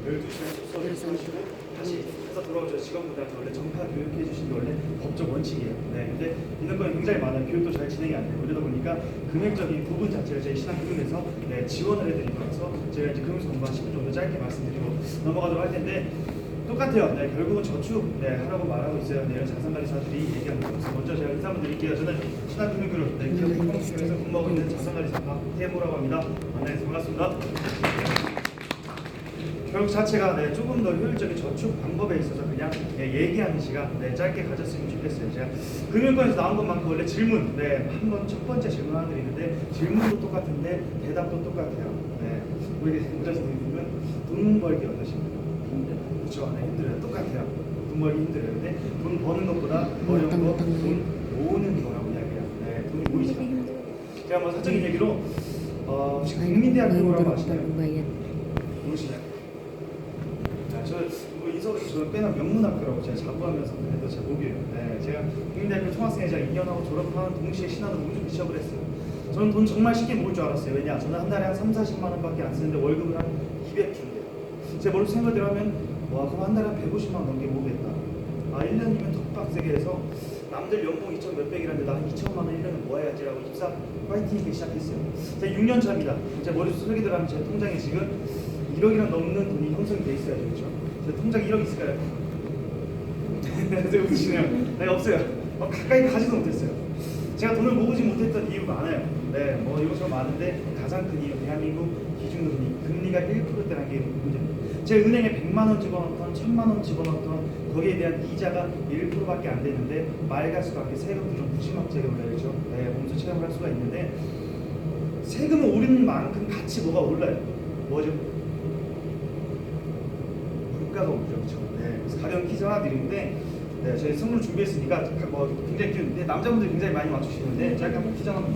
12시간 숙소를 주무시고 다시 회사 돌아오셔서 직원분들한테 원래 전파 교육해 주시는 게 원래 법적 원칙이에요. 네, 근데 있는 건 굉장히 많아요. 교육도 잘 진행이 안 되고 이러다 보니까 금액적인 부분 자체를 저희 신한금융에서 지원을 해드리면서 제가 이제 금융 공부 한 10분 정도 짧게 말씀드리고 넘어가도록 할 텐데 똑같아요. 네, 결국은 저축 하라고 말하고 있어요. 네, 자산관리사들이 얘기하는 거. 먼저 제가 인사 한번 드릴게요. 저는 신한금융그룹 기업 컴퍼니에서 근무하고 있는 자산관리사 박태모라고 합니다. 만나서 반갑습니다. 결국 자체가 조금 더 효율적인 저축 방법에 있어서 그냥 얘기하는 시간 짧게 가졌으면 좋겠어요. 제가 금융권에서 나온 것만큼 원래 질문 한번 첫 번째 질문 하나 드리는데 질문도 똑같은데 대답도 똑같아요. 우리 모자 선생님은 돈 벌기 어떠십니까? 그렇죠. 힘들어요. 똑같아요. 돈 벌기 힘들어요. 근데 돈 버는 것보다 어려운 거 돈 모으는 거라고 이야기해요. 돈이 모이지 않아요. 제가 뭐 사적인 얘기로 혹시 국민대학교라고 아시나요? 모르시나요? 저는 꽤나 명문학교라고 제가 자부하면서 그래도 제 목이에요. 제가 국민대학교 총학생회 제가 2년하고 졸업하는 동시에 신한으로 우주 취업을 했어요. 저는 돈 정말 쉽게 모을 줄 알았어요. 왜냐? 저는 한 달에 한 3-40만 원밖에 안 쓰는데 월급을 한 200주인데요. 제 머릿속 생각대로 하면 와 그럼 한 달에 한 150만 원 넘게 모으겠다. 1년이면 더 빡세게 해서 남들 연봉 2천 몇백이라는데 나 한 2천만 원 1년은 모아야지라고 입사 파이팅하기 시작했어요. 제가 6년 차입니다. 제 머릿속 설계대로 하면 제 통장에 지금 1억이랑 넘는 돈이 형성이 돼 있어야죠. 그렇죠? 제 통장 1억 있을까요? 웃으시네요. 없어요. 가까이 가지도 못했어요. 제가 돈을 모으지 못했던 이유 많아요. 뭐 이것저것 많은데 가장 큰 이유 대한민국 기준금리 금리가 1%대라는 게 문제입니다. 제 은행에 100만 원 집어넣던 1000만 원 집어넣던 거기에 대한 이자가 1%밖에 안 되는데 말 갈수밖에 세금도 좀 무지막지하게 올라야죠. 몸소 체감을 할 수가 있는데 세금을 오르는 만큼 같이 뭐가 올라요? 뭐죠? 물가가 오르죠. 그렇죠? 그래서 가벼운 퀴즈 하나 드리는데 저희 선물 준비했으니까 굉장히 귀여운데 남자분들 굉장히 많이 맞추시는데 제가 한번 퀴즈 한번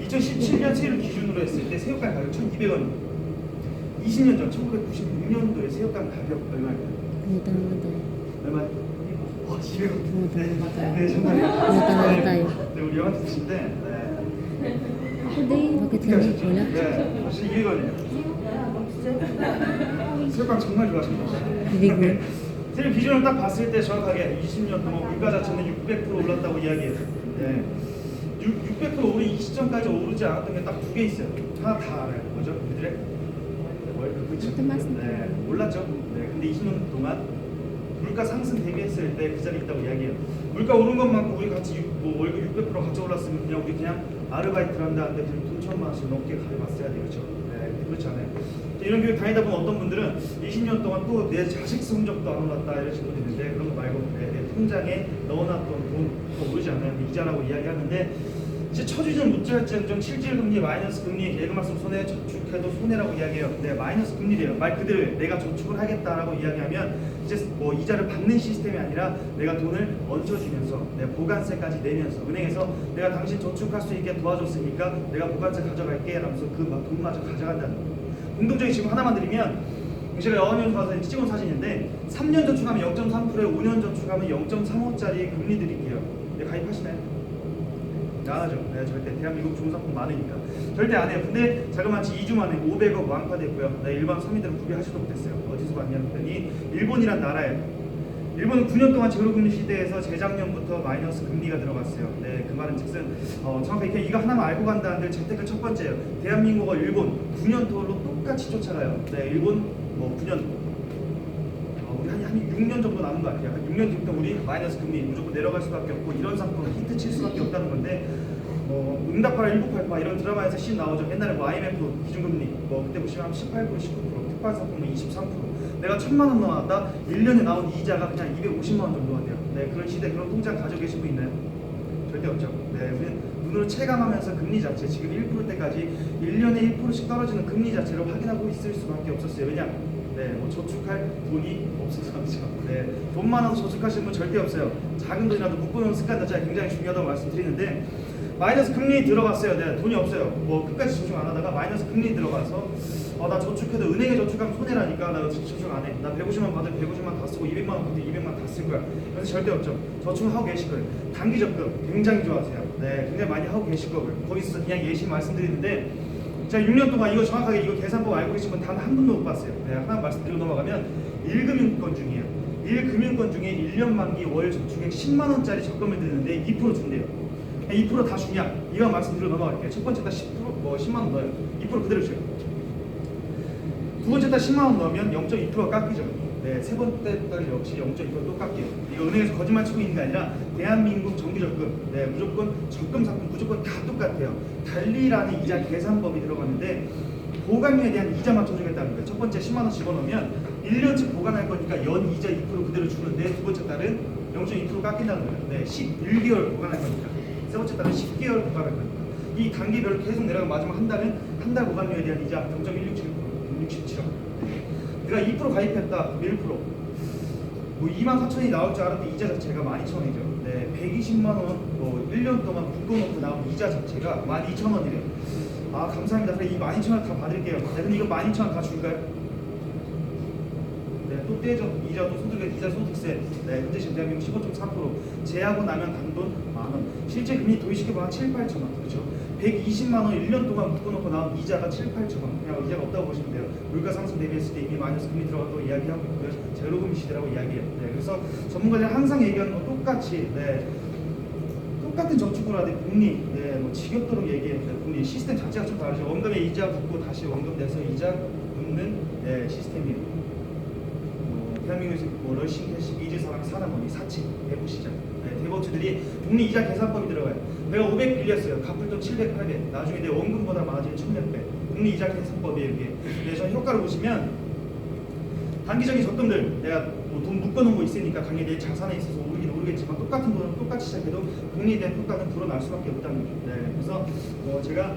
2017년 세율 기준으로 했을 때 새우깡 가격 1,200원 20년 전 1996년도에 새우깡 가격 얼마일까요? 얼마요? 200원. 네, 정말. 우리 영화 드시는데 어떻게 되는 거야? 사실 200원이에요. 새우깡 정말 좋아하십니다. 세율 기준을 딱 봤을 때 정확하게 20년 동안 물가 자체는 600% 올랐다고 이야기해요. 600% 오른 이 시점까지 오르지 않았던 게 딱 두 개 있어요. 하나 다 알아요. 뭐죠? 우리들의 월급 그쵸? 올랐죠. 근데 20년 동안 물가 상승 대비했을 때 그 자리에 있다고 이야기해요. 물가 오른 것만큼 우리 같이 월급 600% 같이 올랐으면 그냥 우리 그냥 아르바이트를 한다는데 돈 1,000만 원씩 넘게 가져갔어야 되겠죠. 그렇지 않아요. 이런 교육 다니다 보면 어떤 분들은 20년 동안 또 내 자식 성적도 안 올랐다 이러신 분들 있는데 그런 거 말고 내 통장에 넣어놨던 돈 오르지 않아요. 이자라고 이야기하는데 이제 처지는 무지할지언정 실질금리 마이너스 금리 예금할수록 손해 저축해도 손해라고 이야기해요. 마이너스 금리래요. 말 그대로 내가 저축을 하겠다라고 이야기하면 이제 뭐 이자를 받는 시스템이 아니라 내가 돈을 얹어주면서 내가 보관세까지 내면서 은행에서 내가 당신 저축할 수 있게 도와줬으니까 내가 보관세 가져갈게 라면서 그 돈마저 가져간다는 거예요. 공동적인 질문 하나만 드리면 제가 어학연수 가서 찍은 사진인데 3년 저축하면 0.3%에 5년 저축하면 0.35짜리 금리 드릴게요. 가입하시나요? 안 하죠. 절대. 대한민국 종사품 많으니까. 절대 안 해요. 근데 자그마치 2주 만에 500억 완화됐고요. 일반 서민들은 구비하지도 못했어요. 어디서 봤냐 했더니 일본이란 나라예요. 일본은 9년 동안 제로금리 시대에서 재작년부터 마이너스 금리가 들어갔어요. 그 말은 즉슨 정확하게 이거 하나만 알고 간다는데 재테크 첫 번째예요. 대한민국과 일본 9년 토로 똑같이 쫓아가요. 일본 9년 우리 한 6년 정도 남은 거 같아요. 한 6년 뒤부터 우리 마이너스 금리 무조건 내려갈 수밖에 없고 이런 상품은 히트 칠 수밖에 없다는 건데 응답하라 1988 이런 드라마에서 씬 나오죠. 옛날에 IMF 기준금리 그때 보시면 18% 19% 특판 상품은 23% 내가 1,000만 원 넣어놨다 1년에 나온 이자가 그냥 250만 원 정도가 돼요. 그런 시대 그런 통장 가지고 계신 분 있나요? 절대 없죠. 우리는 눈으로 체감하면서 금리 자체 지금 1%대까지 1년에 1%씩 떨어지는 금리 자체를 확인하고 있을 수밖에 없었어요. 왜냐? 저축할 돈이 없어서 그렇죠. 돈 많아서 저축하시는 분 절대 없어요. 작은 돈이라도 묶어놓은 습관 자체가 굉장히 중요하다고 말씀드리는데 마이너스 금리 들어갔어요. 돈이 없어요. 끝까지 저축 안 하다가 마이너스 금리 들어가서 나 저축해도 은행에 저축하면 손해라니까 나 저축 안 해. 나 150만 받으면 150만 다 쓰고 200만 원 받으면 200만 다 쓸 거야. 그래서 절대 없죠. 저축을 하고 계실 거예요. 단기 적금 굉장히 좋아하세요. 굉장히 많이 하고 계실 거고요. 거기서 그냥 예시 말씀드리는데 제가 6년 동안 이거 정확하게 이거 계산법 알고 계신 분 단 한 분도 못 봤어요. 네, 하나 말씀드리고 넘어가면 1금융권 중이에요. 1금융권 중에 1년 만기 월 저축액 10만 원짜리 적금을 드는데 2% 준대요. 2%다 주냐? 이거 말씀드리고 넘어갈게요. 첫 번째 달 10% 뭐 10만 원 넣어요. 2% 그대로 줘요. 두 번째 달 10만 원 넣으면 0.2%가 깎이죠. 네, 세 번째 달 역시 0.2%또 깎여요. 이거 은행에서 거짓말 치고 있는 게 아니라 대한민국 정기적금, 네, 무조건 적금 상품 무조건 다 똑같아요. 달리라는 이자 계산법이 들어갔는데 보강료에 대한 이자 맞춰주겠다는 거예요. 첫 번째 10만 원 집어넣으면 1년치 보관할 거니까 연 이자 2% 그대로 주는데 두 번째 달은 0.2% 깎인다는 거예요. 네, 11개월 보관할 거니까. 세 번째 달은 10개월 보관할 거니까. 이 단계별로 계속 내려가면 마지막 한 달은 한 달 보관료에 대한 이자 0.167%, 67억. 내가 2% 가입했다, 1%. 뭐 24,000원이 나올 줄 알았는데 이자 자체가 12,000원이죠. 네, 120만 원, 뭐 1년 동안 묶어놓고 나온 이자 자체가 12,000원이래요. 아, 감사합니다. 그래, 이 12,000원 다 받을게요. 네, 근데 이거 12,000원 다 줄까요? 네, 또 떼죠. 이자도 소득에 이자 소득세. 네, 현재 지금 대한민국 15.4%. 제하고 나면 단돈 만원. 실제 금리 도입시켜보면 7, 8천원. 그렇죠? 120만 원 1년 동안 묶어놓고 나온 이자가 7, 8천원. 그냥 이자가 없다고 보시면 돼요. 물가 상승 대비했을 때 이미 마이너스 금리 들어갔다고 이야기하고 있고요. 제로금리 시대라고 이야기해요. 네, 그래서 전문가들이 항상 얘기하는 건 똑같이, 네, 똑같은 저축을 하되 복리, 네, 뭐 지겹도록 얘기해요. 네, 복리 시스템 자체가 좀 다르죠. 원금에 이자 붓고 다시 원금 내서 이자 붓는, 네, 시스템이에요. 대한민국에서 뭐 러싱 캐시, 이즈사랑, 사나머니, 사치, 대부시장, 네, 대법주들이 복리 이자 계산법이 들어가요. 내가 500 빌렸어요. 갚을 돈 700, 800. 나중에 내 원금보다 많아지는 1000몇 배. 복리 이자 계산법이에요, 이게. 그래서 효과를 보시면 단기적인 적금들 내가 뭐 돈 묶어놓은 거 있으니까 당연히 내 자산에 있어서 오르긴 오르겠지만 똑같은 돈을 똑같이 시작해도 복리에 대한 효과는 불어날 수밖에 없다는 거죠. 네, 그래서 제가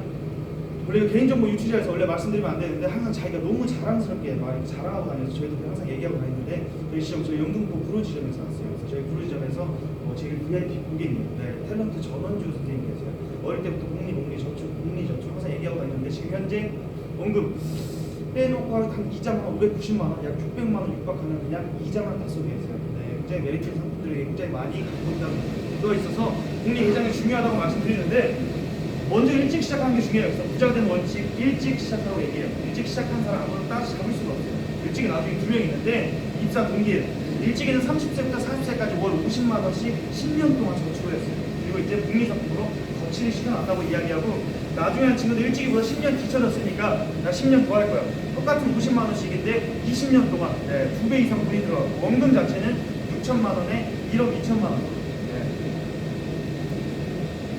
원래 개인정보 유출자에서 원래 말씀드리면 안 되는데 항상 자기가 너무 자랑스럽게 막 자랑하고 다녀서 저희도 항상 얘기하고 다니는데 저희 시험 저희 영등포 구로지점에서 왔어요. 그래서 저희 구로지점에서 저희 VIP 고객님, 네, 탤런트 전원주 선생님 계세요. 어릴 때부터 복리 저축 항상 얘기하고 다니는데 지금 현재 원금 빼놓고 한 이자만 590만 원, 약 600만 원 육박하는 그냥 이자만 다 쏘게 있어요. 네, 굉장히 메리트 상품들이 굉장히 많이 갖고 있다고 있어서 복리 굉장히 중요하다고 말씀드리는데. 먼저 일찍 시작하는 게 중요해요. 그래서 부자가 되는 원칙 일찍 시작하고 얘기해요. 일찍 시작한 사람 아무도 따라서 잡을 수가 없어요. 일찍이 나중에 두 명 있는데 입사 동기예요. 일찍이는 30세부터 40세까지 월 50만 원씩 10년 동안 저축을 했어요. 그리고 이제 복리 상품으로 거치를 시켜놨다고 이야기하고 나중에 한 친구들 일찍이보다 10년 뒤쳐졌으니까 나 10년 더 할 거야. 똑같은 90만 원씩인데 20년 동안 2배 이상 돈이 들어가고 원금 자체는 6천만 원에 1억 2천만 원.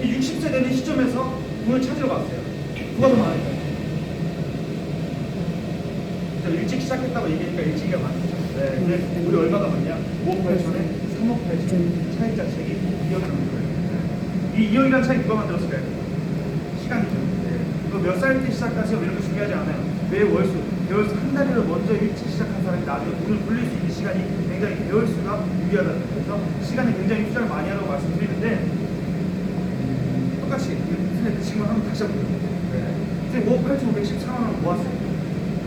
60세 되는 시점에서 돈을 찾으러 갔어요. 누가 더 많을까요? 일찍 시작했다고 얘기하니까 일찍이가 많죠. 네, 근데 우리 얼마가 많냐? 5억 8천에 3억 8천 차이자 책이 2억이 넘는 거예요. 이 2억이라는 차이 누가 만들었을까요? 시간이죠. 네. 이거 몇 살 때 시작하세요? 이런 거 중요하지 않아요. 매월수, 배월수 한 달이라도 먼저 일찍 시작한 사람이 나중에 돈을 불릴 수 있는 시간이 굉장히 배월수가 유리하다는 거예요. 그래서 시간에 굉장히 투자를 많이 하라고 말씀드리는데 똑같이 그 지금 한번 다시 한번 네. 5억 8,514만 원 모았어요.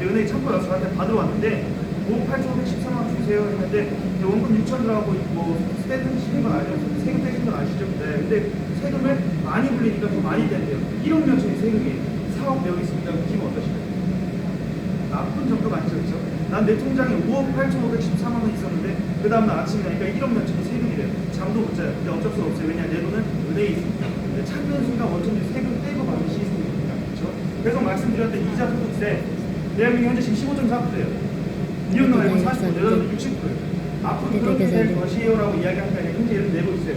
은행에 참고 나서 저한테 받으러 왔는데 5억 8,514만 원 주세요 했는데 원금 6천 들어가고 뭐 스탠드 치는 건 알죠? 세금 떼시는 건 아시죠? 네. 근데 세금을 많이 불리니까 더 많이 떼는데요. 1억 몇천이 세금이에요. 4억 매우 있습니다. 기분 어떠실까요? 나쁜 정도가 아니죠, 그렇죠? 난 내 통장에 5억 8,514만 원 있었는데 그 다음날 아침에 나니까 1억 몇천이 세금이래요. 잠도 못 자요. 근데 어쩔 수 없어요. 왜냐 내 돈은 은행에 있으니까. 찾는 순간 원천지 세금 떼고 받는 시스템입니다. 그렇죠? 그래서 말씀드렸던 이자 소득세 대한민국 현재 지금 15.4%예요. 이런 거 말고 45, 내년은 60%예요. 앞으로 그렇게 될 것이에요라고 이야기하는 게 아니라 현재 이렇게 내고 있어요.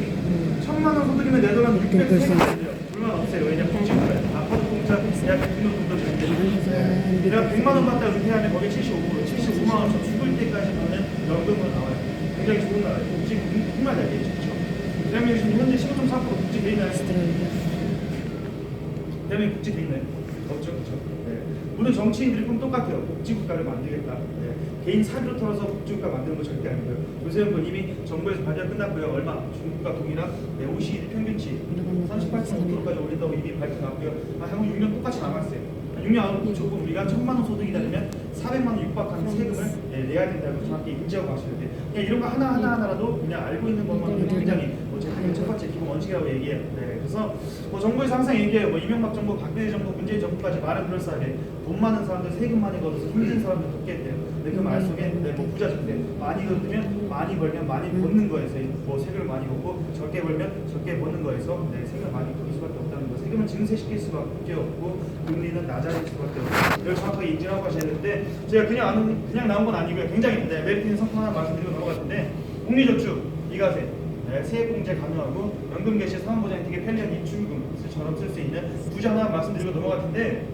1,000만 원 소득이면 내더라도 600세가 돼요. 불만 없어요. 왜냐면 복지국가예요. 아파트 공짜 약 100명 정도 되는데 내가 100만 원 받다 은퇴하면 거기 75만 원 죽을 때까지 받는 연금으로 나와요. 굉장히 좋은 나라예요. 복지국은 정말 잘 되죠. 대한민국 지금 현재 15.4% 복지 돼 있나요? 대한민국 복지 돼 있나요? 없죠, 그렇죠. 네. 모든 정치인들이 꿈 똑같아요. 복지국가를 만들겠다. 네. 개인 사비로 털어서 복지국가 만드는 거 절대 아니고요. 조세현분 이미 정부에서 발표 끝났고요. 얼마? 중국과 동일한 OECD 평균치 38.5%까지 올린다고 이미 발표 났고요. 향후 6년 똑같이 남았어요. 6년 안으로 조금 우리가 1,000만 원 소득이 되면 400만 원 육박하는 세금을 내야 내야 된다고 정확히 인지하고 가셔야 돼요. 그냥 이런 거 하나라도 그냥 알고 있는 것만으로 굉장히 제 당연히 첫 번째 기본 원칙이라고 얘기해요. 네, 그래서 정부에서 항상 얘기해요. 이명박 정부, 박근혜 정부, 문재인 정부까지 말은 그럴싸하게 돈 많은 사람들 세금 많이 걷어서 힘든 사람들 돕게 했대요. 근데 그 말 속에 부자 적대 많이 걷으면 많이 벌면 많이 벗는 거에서 세금을 많이 걷고 적게 벌면 적게 버는 거에서 세금을 많이 걷을 수밖에 없다는 거. 세금을 증세시킬 수밖에 없고 금리는 낮아질 수밖에 없고 이걸 정확하게 인지하고 가셔야 되는데 제가 그냥 나온 건 아니고요. 굉장히 메리트 있는 상품 하나 말씀드리고 넘어갔는데 복리저축, 이가세, 세액공제 가능하고 연금 개시 사원보장이 되게 편리한 입출금처럼 쓸 수 있는 부자 하나 말씀드리고 넘어갈 텐데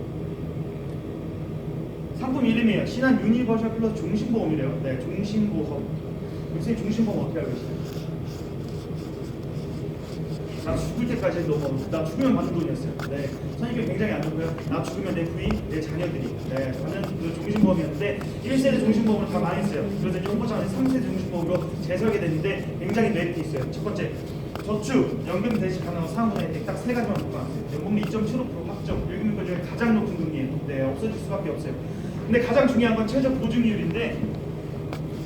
상품 이름이에요. 신한 유니버셜 플러스 종신보험이래요. 네, 종신보험. 요새 종신보험 어떻게 알고 계시나요? 나 죽을 때까지 나 죽으면 받는 돈이었어요. 네, 선입견 굉장히 안 좋고요. 나 죽으면 내 부인, 내 자녀들이 받는 그 종신보험이었는데 1세대 종신보험을 다 망했어요. 그래서 이제 홍보차원에 3세대 종신보험으로 재설계됐는데 굉장히 메리트 있어요. 첫 번째, 저축, 연금 대신 가능한 사은분의 혜택 딱 세 가지만 보고 왔어요. 연금리 2.75% 확정, 연금리 중에 가장 높은 금리예요. 네, 없어질 수밖에 없어요. 근데 가장 중요한 건 최저 보증이율인데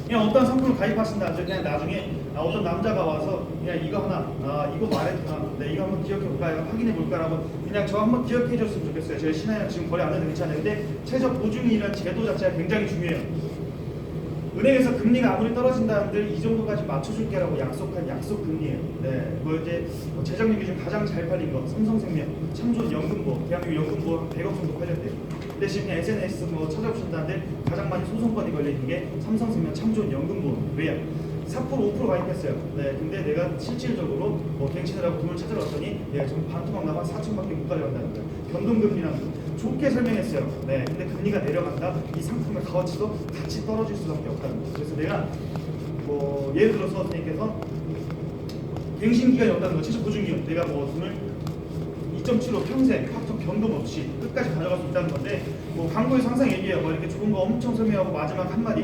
그냥 어떤 상품을 가입하신다 하죠. 그냥 나중에 어떤 남자가 와서 그냥 이거 하나, 이거 말했구나, 이거 한번 기억해볼까, 확인해볼까라고 그냥 저 한번 기억해줬으면 좋겠어요. 저희 신한이랑 지금 거래 안 해도 괜찮아요. 근데 최저 보증이라는 제도 자체가 굉장히 중요해요. 은행에서 금리가 아무리 떨어진다는들 이 정도까지 맞춰줄게라고 약속한 약속 금리예요. 네, 이제 재작년 기준 가장 잘 팔린 거 삼성생명, 창조연금보, 대한민국 연금보 100억 정도 팔렸대요. 근데 지금 SNS 찾아보신다는데 가장 많이 소송건이 걸려있는 게 삼성생명, 창조연금보. 왜요? 4% 5% 가입했어요. 네, 근데 내가 실질적으로 갱신을 하고 돈을 찾으러 왔더니 좀 반토막 나가 4천밖에 못 가져간다는 거예요. 변동금리라는 거 좋게 설명했어요. 네, 근데 금리가 내려간다. 이 상품의 가치도 같이 떨어질 수밖에 없다는 거. 그래서 내가 예를 들어서 선생님께서 갱신 기간이 없다는 거, 최소 보증기간 내가 돈을 2.75 평생 확정 변동 없이 끝까지 가져갈 수 있다는 건데 광고에서 항상 얘기해요. 이렇게 좋은 거 엄청 설명하고 마지막 한마디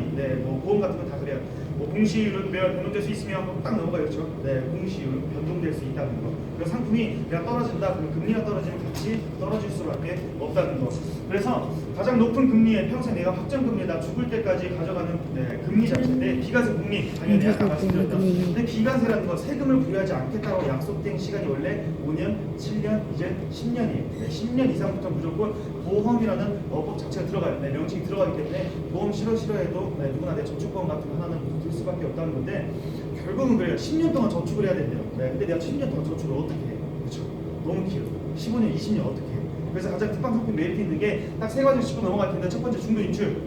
보험 같은 거 다 그래요. 공시율은 매월 변동될 수 있으면 딱 넘어가요. 그렇죠? 네, 공시율은 변동될 수 있다는 거. 그래서 상품이 그냥 떨어진다 그러면 금리가 떨어지면 같이 떨어질 수밖에 없다는 거. 그래서 가장 높은 금리에 평생 내가 확정 금리에다 죽을 때까지 가져가는 금리 자체인데 비과세 복리 당연히 아까 말씀드렸던 근데 비과세라는 거 세금을 부여하지 않겠다고 약속된 시간이 원래 5년, 7년, 이제 10년이에요. 10년 이상부터 무조건 보험이라는 법 자체가 들어가요. 명칭이 들어가기 때문에 보험 싫어해도 누구나 내 저축보험 같은 거 하나는 들 수밖에 없다는 건데 결국은 그래요. 10년 동안 저축을 해야 된대요. 근데 내가 10년 동안 저축을 어떻게 해? 그렇죠? 너무 길어. 15년, 20년 어떻게 해? 그래서 가장 특방 상품 메리트 있는 게 딱 세 가지 짚고 넘어갈 텐데 첫 번째 중도 인출.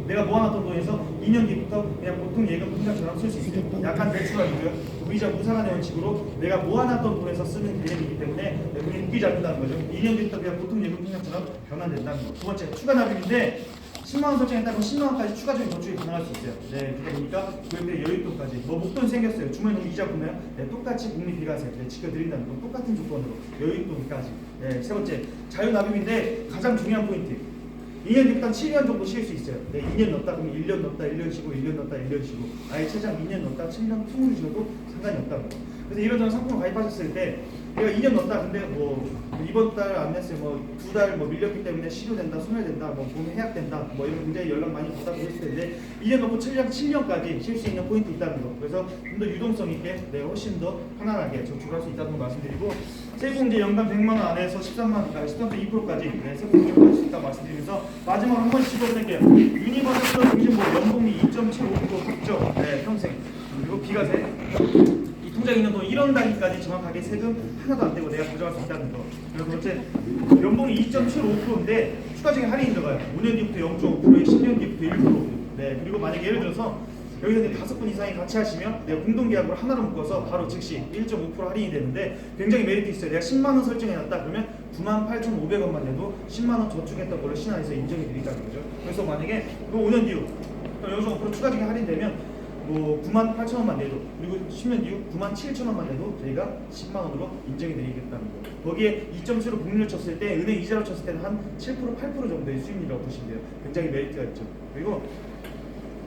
내가 모아놨던 돈에서 2년 뒤부터 그냥 보통 예금 통장처럼 쓸 수 있어요. 약간 대출하고요. 무이자 무상한의 원칙으로 내가 모아놨던 돈에서 쓰는 개념이기 때문에 돈이 묶이지 않는다는 거죠. 2년 뒤부터 그냥 보통 예금 통장처럼 변환된다는 거. 두 번째 추가 납입인데 10만 원 설정했다고 10만 원까지 추가적인 저축이 가능할 수 있어요. 네, 그러다 보니까 그런데 여윳돈까지 목돈 생겼어요. 주말에 너무 이자 보면 똑같이 국민 비과세 지켜드린다는 건 똑같은 조건으로 여윳돈까지. 세 번째 자유 납입인데 가장 중요한 포인트. 2년 뒤부터 7년 정도 쉴 수 있어요. 2년 넣었다 그러면 1년 넣었다 1년 쉬고 1년 넣었다 1년 쉬고 아예 최장 2년 넣었다 7년 통으로 쉬어도 상관이 없다는 거. 그래서 이런저런 상품을 가입하셨을 때 내가 2년 넣었다 근데 이번 달 안 냈어요. 2달 밀렸기 때문에 실효된다, 소멸된다, 보험 해약된다, 이런 굉장히 연락 많이 받아보고 했을 텐데 2년 넣고 7년까지 쉴 수 있는 포인트 있다는 거. 그래서 좀 더 유동성 있게 훨씬 더 편안하게 저축할 수 있다는 거 말씀드리고 세금공제 연간 100만 원 안에서 13만 원까지 13.2%까지 세금공제를 할 수 있다고 말씀드리면서 마지막으로 한 번 짚어드릴게요. 유니버설 중심보 연봉이 2.75% 확정 평생 그리고 비과세 통장에 있는 돈 1원 단위까지 정확하게 세금 하나도 안 떼고 내가 가져갈 수 있다는 거. 그리고 번째, 연봉이 2.75%인데 추가적인 할인이 들어가요. 5년 뒤부터 0.5%에 10년 뒤부터 1%. 그리고 만약에 예를 들어서 여기서 5분 이상이 같이 하시면 내가 공동계약으로 하나로 묶어서 바로 즉시 1.5% 할인이 되는데 굉장히 메리트 있어요. 내가 10만 원 설정해놨다 그러면 98,500원만 내도 10만 원 저축했던 걸로 신한에서 인정해 드린다는 거죠. 그래서 만약에 5년 뒤로 0.5% 추가적인 할인되면 98,000원만 내도 그리고 10년 뒤후 97,000원만 내도 저희가 10만 원으로 인정해 드리겠다는 거. 거기에 2.7로 복리를 쳤을 때 은행 이자로 쳤을 때는 한 7% 8% 정도의 수익률이라고 보시면 돼요. 굉장히 메리트가 있죠. 그리고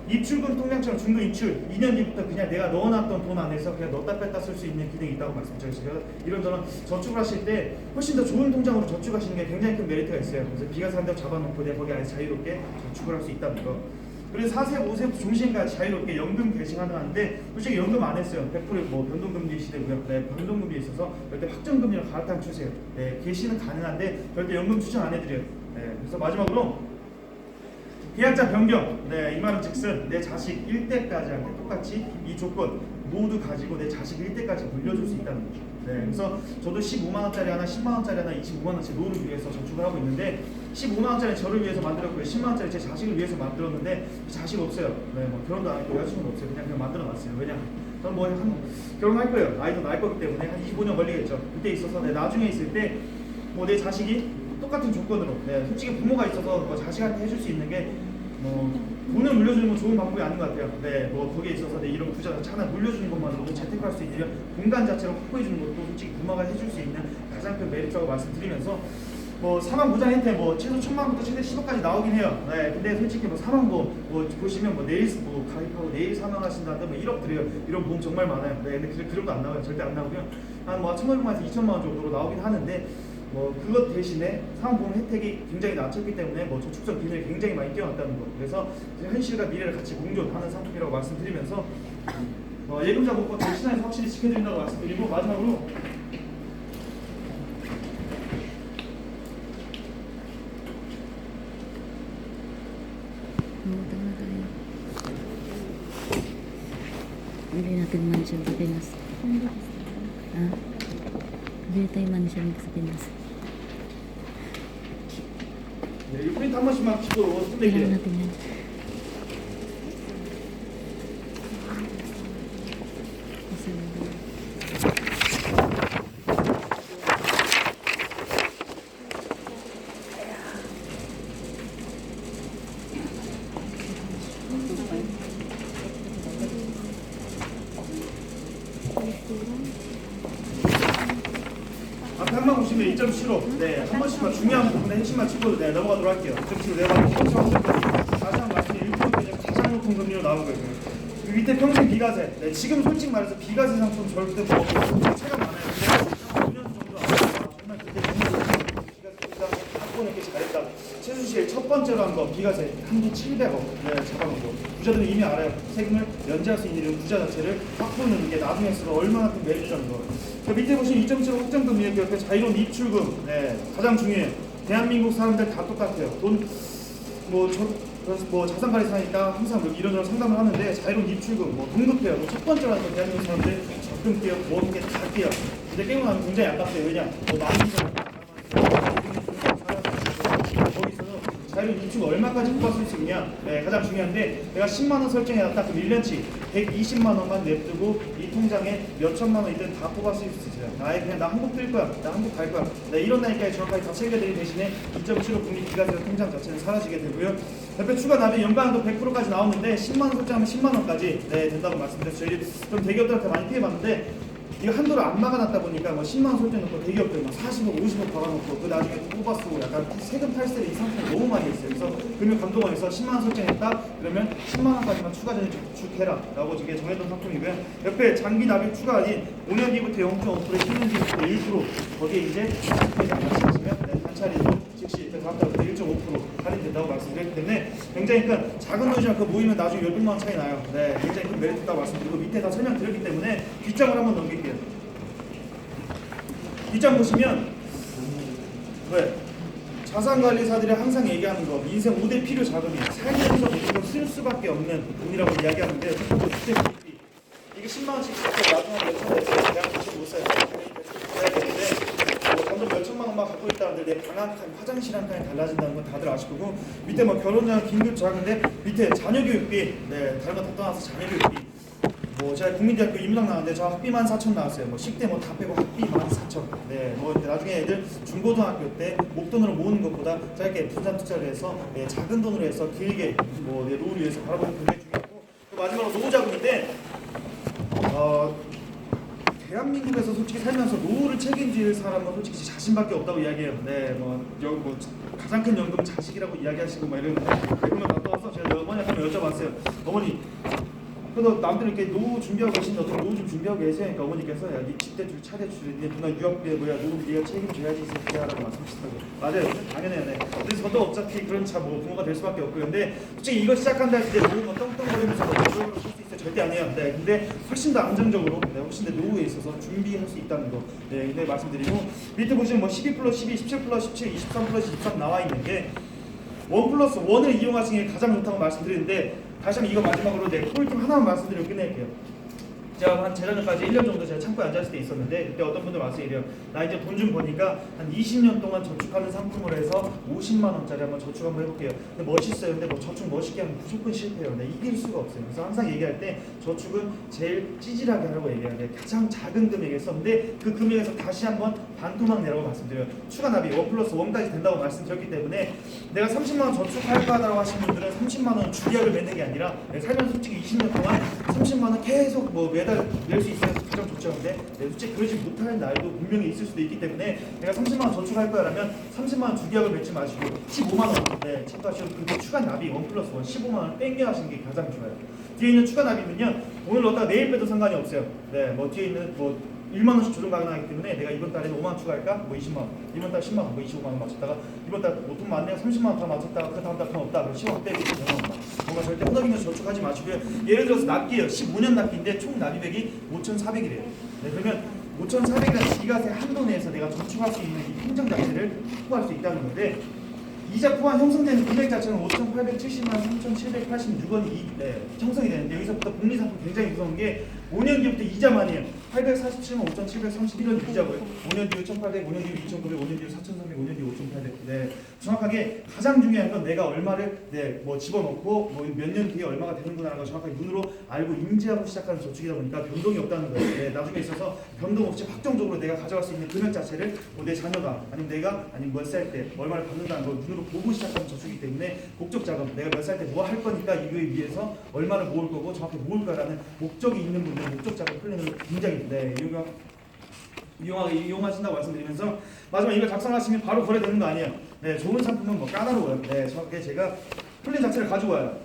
입출금 통장처럼 중도 인출 2년 뒤부터 그냥 내가 넣어놨던 돈 안에서 그냥 넣었다 뺐다 쓸 수 있는 기능이 있다고 말씀드렸어요. 이런저런 저축을 하실 때 훨씬 더 좋은 통장으로 저축하시는 게 굉장히 큰 메리트가 있어요. 그래서 비과세 한다고 잡아놓고 내가 거기 안에서 자유롭게 저축을 할 수 있다는 거. 그래서 4세, 5세부터 중시까지 자유롭게 연금 개시 가능한데 솔직히 연금 안 했어요. 100%뭐 변동금리 시대고요. 네, 변동금리에 있어서 절대 확정금리랑 갈아탄 추세예요. 네, 개시는 가능한데 절대 연금 추천 안 해드려요. 네, 그래서 마지막으로 계약자 변경. 네, 이 말은 즉슨 내 자식 1대까지한테 똑같이 이 조건 모두 가지고 내 자식 1대까지 물려줄 수 있다는 거죠. 네, 그래서 저도 15만 원짜리 하나, 10만 원짜리 하나, 25만 원짜리 노후를 위해서 저축을 하고 있는데 15만 원짜리 저를 위해서 만들었고요. 10만 원짜리 제 자식을 위해서 만들었는데 자식 없어요. 네, 뭐 결혼도 안 했고 여자친구도 없어요. 그냥 만들어놨어요. 왜냐? 저는 뭐 결혼할 거예요. 아이도 낳을 거기 때문에 한 25년 걸리겠죠. 그때 있어서 나중에 있을 때 뭐 내 자식이 똑같은 조건으로, 네, 솔직히 부모가 있어서 뭐 자식한테 해줄 수 있는 게 뭐 돈을 물려주는 건 좋은 방법이 아닌 것 같아요. 네, 뭐 거기에 있어서 내 이런 부자 차나 물려주는 것만으로도 재테크할 수 있는 공간 자체를 확보해 주는 것도 솔직히 부모가 해줄 수 있는 가장 큰 메리트라고 말씀드리면서 뭐 사망 보장 혜택 뭐 최소 1,000만 원부터 최대 10억까지 나오긴 해요. 네, 근데 솔직히 뭐 사망 뭐 보시면 뭐 내일 뭐 가입하고 내일 사망하신다는데 뭐 1억 드려요. 이런 보험 정말 많아요. 네, 근데 그 정도 안 나와요. 절대 안 나오고요. 한 뭐 1,500만에서 2,000만 원 정도로 나오긴 하는데. 뭐 그것 대신에 사망보험 혜택이 굉장히 낮췄기 때문에 뭐 저축성 기능이 굉장히 많이 뛰어났다는 거. 그래서 현실과 미래를 같이 공존하는 상품이라고 말씀드리면서 예금자 복권 시장에서 확실히 지켜드린다고 말씀드리고 마지막으로 Bili natin mansion sa Pinas. Ha? Bili tayo mansion sa Pinas. 네, 이 프린트 한 번씩만 찍고 Kailangan 끝낼게요. natin yan. 앞에 한 번 보시면 2.75. 네, 한 번씩만 중요한 부분에 핵심만 짚고 넘어가도록 할게요. 2.75 내가 다시 한 번 말씀드리면 1% 가장 높은 금리로 나오고 있고요. 그 밑에 평생 비과세. 네, 지금 솔직히 말해서 비과세 상품 절대 뭐 차가 많아요. 근데 5년 정도 안 돼서 정말 그때 비과세 확보는 꽤 잘했다. 최순실 첫 번째로 한 거 비과세 한기 700억 잡아놓고 부자들은 이미 알아요. 세금을 면제할 수 있는 이런 부자 자체를 확보하는 게 나중에 있어서 얼마나 큰 메리트라는 거. 그 밑에 보시면 2.75 확정금리 옆에 자유로운 입출금. 네, 가장 중요해요. 대한민국 사람들 다 똑같아요. 뭐 자산관리사니까 항상 이런저런 상담을 하는데 자유로운 입출금 뭐 동급해요. 첫 번째로 하는 건 대한민국 사람들 적금 깨요, 보험 깨, 다 깨요. 근데 깨고 나면 굉장히 아깝대요. 왜냐? 뭐 많은 거기서는 자유로운 입출금 얼마까지 뽑았을 수 있냐? 네, 가장 중요한데 내가 10만 원 설정해놨다. 그럼 1년치 120만 원만 냅두고 이 통장에 몇 천만 원 있든 다 뽑았을 수 있어요. 아예 그냥 나 한국 뛸 거야, 나 한국 갈 거야. 네, 이런다니까 정확하게 다 챙겨드린 대신에 2.75 금리 비과세 통장 자체는 사라지게 되고요. 옆에 추가 납입 연간도 100%까지 나오는데 10만 원 설정하면 10만 원까지 된다고 말씀드렸어요. 저희 좀 대기업들한테 많이 피해봤는데 이거 한도를 안 막아놨다 보니까 뭐 10만 원 설정 놓고 대기업들 막 40억, 50억 박아놓고 그 나중에 뽑아 쓰고 약간 세금 탈세를 이 상품이 너무 많이 했어요. 그래서 금융감독원에서 10만 원 설정했다 그러면 10만 원까지만 추가적인 저축해라 라고 이게 정해둔 상품이고요. 옆에 장기 납입 추가 할인 5년 뒤부터 0.5%, 10년 뒤부터 1% 거기에 이제 하시면 단차리로 즉시 다음달부터 1.5% 할인된다고 말씀드렸기 때문에 굉장히 큰 작은 돈이지만 그 모이면 나중에 16만 원 차이 나요. 네, 굉장히 큰 메리트 있다고 말씀드리고 밑에 다 설명드렸기 때문에 뒷장을 한번 넘길게요. 뒷장 보시면 왜? 자산관리사들이 항상 얘기하는 거 인생 5대 필요 자금이 살면서 무조건 쓸 수밖에 없는 돈이라고 이야기하는데 이게 10만 원씩 나중에 몇천 원에서 대학 가시 못 써요. 그래야 되는데 돈 몇천만 원만 갖고 있다는데 내 방 한 칸, 화장실 한 칸이 달라진다는 건 다들 아실 거고 밑에 뭐 결혼장 긴급 자금인데 밑에 자녀 교육비, 네, 다른 거 다 떠나서 자녀 교육비. 뭐 제가 국민대학교 인문학 나왔는데 저 학비 14,000 나왔어요. 뭐 식대 뭐 다 빼고 학비 14,000. 네, 뭐 나중에 애들 중고등학교 때 목돈으로 모으는 것보다 짧게 분산 투자를 해서 작은 돈으로 해서 길게 뭐 노후를 위해서 바라보는 게 굉장히 중요하고 그 마지막으로 노후자금인데 대한민국에서 솔직히 살면서 노후를 책임질 사람은 솔직히 자신밖에 없다고 이야기해요. 네, 뭐 가장 큰 연금 자식이라고 이야기하시고 막 이러는데 그러면 갔다 와서 제가 어머니한테 한번 여쭤봤어요. 어머니, 그래도 남들 이렇게 노후 준비하고 계신데 어떻게 노후 좀 준비하고 계세요? 그러니까 어머니께서 야, 네 집대출 차대출 네 누나 유학비에 뭐야 노후 네가 책임져야지 이 새끼야라고 말씀하시더라고요. 맞아요, 당연해요. 네. 그래서 저도 어차피 그런 뭐 부모가 될 수밖에 없고 근데 솔직히 이거 시작한다 했을 때 노후 뭐 떵떵거리면서 뭐 노후를 쓸수 있어요? 절대 아니에요. 네, 근데 훨씬 더 안정적으로 네, 훨씬 더 노후에 있어서 준비할 수 있다는 거 네, 근데 말씀드리고 밑에 보시면 뭐 12 플러스 12, 17 플러스 17, 23 플러스 23 나와 있는 게 1 플러스 1을 이용하시는 게 가장 좋다고 말씀드리는데 다시 한번 이거 마지막으로 네, 꿀팁 하나만 말씀드리고 끝낼게요. 제가 한 재작년까지 1년 정도 제가 창고에 앉았을 때 있었는데 그때 어떤 분들 와서 이래요. 나 이제 돈 좀 버니까 한 20년 동안 저축하는 상품을 해서 50만 원짜리 한번 저축 한번 해볼게요. 근데 멋있어요. 근데 뭐 저축 멋있게 하면 무조건 실패해요. 네, 이길 수가 없어요. 그래서 항상 얘기할 때 저축은 제일 찌질하게 하라고 얘기하는데 가장 작은 금액에서 근데 그 금액에서 다시 한번 반토막 내라고 말씀드려요. 추가 납입 1 플러스 1까지 된다고 말씀드렸기 때문에 내가 30만 원 저축할 거라고 하시는 분들은 30만 원 주기약을 맺는 게 아니라 살면 솔직히 20년 동안 30만 원 계속 뭐 매달 낼 수 있어서 가장 좋죠. 근데 솔직히 그러지 못할 날도 분명히 있을 수도 있기 때문에 내가 30만 원 저축할 거라면 30만 원 주기약을 맺지 마시고 15만 원 네, 체크하시고 그리고 추가 납입 1 플러스 1 15만 원 땡겨 하시는 게 가장 좋아요. 뒤에 있는 추가 납입은요 오늘 넣었다가 내일 빼도 상관이 없어요. 네, 뭐 뒤에 있는 뭐 1만 원씩 조정 가능하기 때문에 내가 이번 달에는 5만 원 추가할까? 뭐 20만 원. 이번 달 10만 원, 뭐 25만 원 맞췄다가 이번 달 뭐 돈 많네요. 30만 원 다 맞췄다가 그 다음 달 돈 없다. 그럼 10만 원 빼고 5만 원. 뭔가 절대 허덕이면서 저축하지 마시고요. 예를 들어서 납기예요. 15년 납기인데 총 납입액이 5,400이래요. 네, 그러면 5,400이라는 기간의 한도 내에서 내가 저축할 수 있는 이 통장 자체를 확보할 수 있다는 건데 이자 포함 형성되는 금액 자체는 5,870만 3,786원이 네, 형성이 되는데 여기서부터 복리상품 굉장히 무서운 게 5년 뒤부터 이자만이에요. 847만 5,731원 이자고요. 5년 뒤 1,800, 5년 뒤 2,900, 5년 뒤 4,300, 5년 뒤 5,800. 네, 정확하게 가장 중요한 건 내가 얼마를 네, 뭐 집어넣고 뭐 몇 년 뒤에 얼마가 되는구나라는 걸 정확하게 눈으로 알고 인지하고 시작하는 저축이다 보니까 변동이 없다는 거예요. 네, 나중에 있어서 변동 없이 확정적으로 내가 가져갈 수 있는 금액 자체를 뭐 내 자녀가 아니면 내가 아니면 몇 살 때 얼마를 받는다는 걸 눈으로 보고 시작하는 저축이기 때문에 목적 자금 내가 몇 살 때 뭐 할 거니까 이거에 위해서 얼마를 모을 거고 정확히 모을 거라는 목적이 있는 분들은 목적 자금 플랜을 굉장히 네, 이용하신다고 말씀드리면서 마지막 이거 작성하시면 바로 거래되는 거 아니에요. 네, 좋은 상품은 뭐 까다로워요. 네, 정확하게 제가 플랜 자체를 가지고 와요.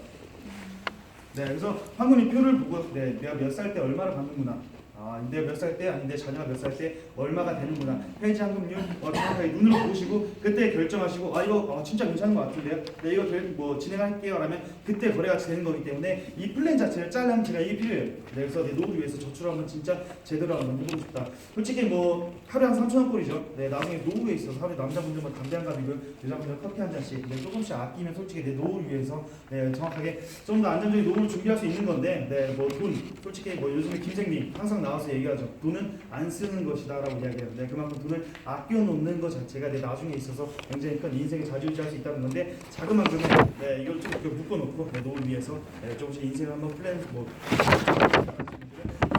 네, 그래서 황금이 표를 보고 네, 내가 몇 살 때 얼마를 받는구나. 아, 내가 몇 살 때 아니 내 자녀가 몇 살 때 얼마가 되는구나. 페이지 환급률 정확하게 눈으로 보시고 그때 결정하시고 아 이거 진짜 괜찮은 것 같은데요. 네, 이거 뭐 진행할게요. 라면 그때 거래가 되는 거기 때문에 이 플랜 자체를 짜려면 제가 이게 필요해요. 네, 그래서 내 노후를 위해서 저축하면 진짜 제대로 한번 해보고 싶다. 솔직히 뭐 하루에 한 3,000원 꼴이죠. 네, 나중에 노후에 있어서 하루에 남자분들은 담배 한 갑이고 여자분들은 커피 한 잔씩 네, 조금씩 아끼면 솔직히 내 노후를 위해서 네, 정확하게 좀 더 안정적인 노후를 준비할 수 있는 건데 네, 뭐 돈 솔직히 뭐 요즘에 김생님 항상 나와서 얘기하죠. 돈은 안 쓰는 것이다라고 이야기해요. 네, 그만큼 돈을 아껴 놓는 것 자체가 내 나중에 있어서 굉장히 큰 인생에 자주유지할 수 있다는 건데 자그만 금액 네, 이걸 좀 이렇게 묶어놓고 내 노후를 위해서 네, 조금씩 인생을 한번 플랜 뭐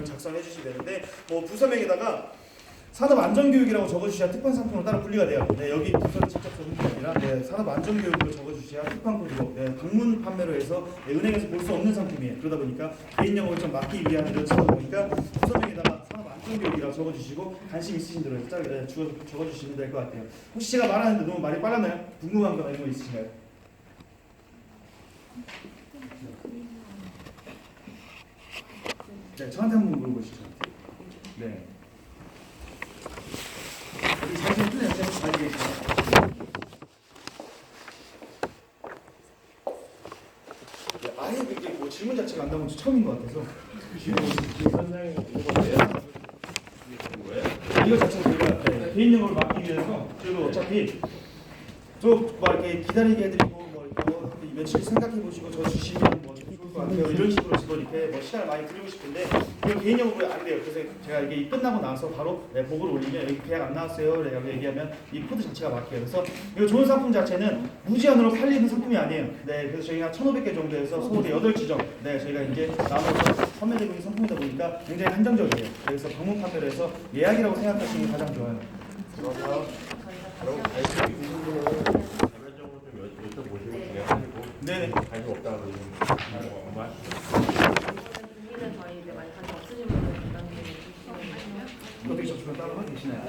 작성해 주시면 되는데 뭐 부서명에다가 산업안전교육이라고 적어주셔야 특판 상품으로 따로 분리가 돼요. 네, 여기 부서를 직접 적는 게 아니라 네, 산업안전교육으로 적어주셔야 특판 코드로 네, 방문 판매로 해서 네, 은행에서 볼 수 없는 상품이에요. 그러다 보니까 개인 영업을 좀 막기 위한 이런 차다 보니까 부서명에다가 산업안전교육이라고 적어주시고 관심 있으신 대로 네, 적어주시면 될 것 같아요. 혹시 제가 말하는데 너무 말이 빨랐나요? 궁금한 거 이런 거 있으신가요? 네, 저한테 한번 물어보시죠. 네. 여기 사진 플랜 잘 계시나요? 네, 아예 그게 뭐 질문 자체가 안 나온 건 처음인 것 같아서. 이거 자체가 저희가 네, 개인 영업을 막기 위해서 저희도 어차피 좀 막 이렇게 기다리게 해드리고 뭐 이렇게 며칠 생각해 보시고 저 주시면 뭐 좋을 것 같아요. 이런 식으로 지금 이렇게 뭐 시간을 많이 드리고 싶은데 이거 개인 영업이 안 돼요. 그래서 제가 이게 끝나고 나서 바로 네, 보고를 올리면 여기 계약 안 나왔어요. 라고 얘기하면 이 코드 자체가 막혀요. 그래서 이거 좋은 상품 자체는 무제한으로 팔리는 상품이 아니에요. 네, 그래서 저희가 1,500개 정도에서 서울에 8지점 네, 저희가 이제 나눠서 판매되고 있는 상품이다 보니까 굉장히 한정적이에요. 그래서 방문 판매로 해서 예약이라고 생각하시는 게 가장 좋아요. 그럼 관심 있으신 분은 개별적으로 좀 여쭤보시고 진행하시고 네. 관심 없다고 그러시면 엄마 준비는 저희 이제 많이 관심 없으신 분들 부담드리면 어떻게 접촉을 따로 하고 계시나요?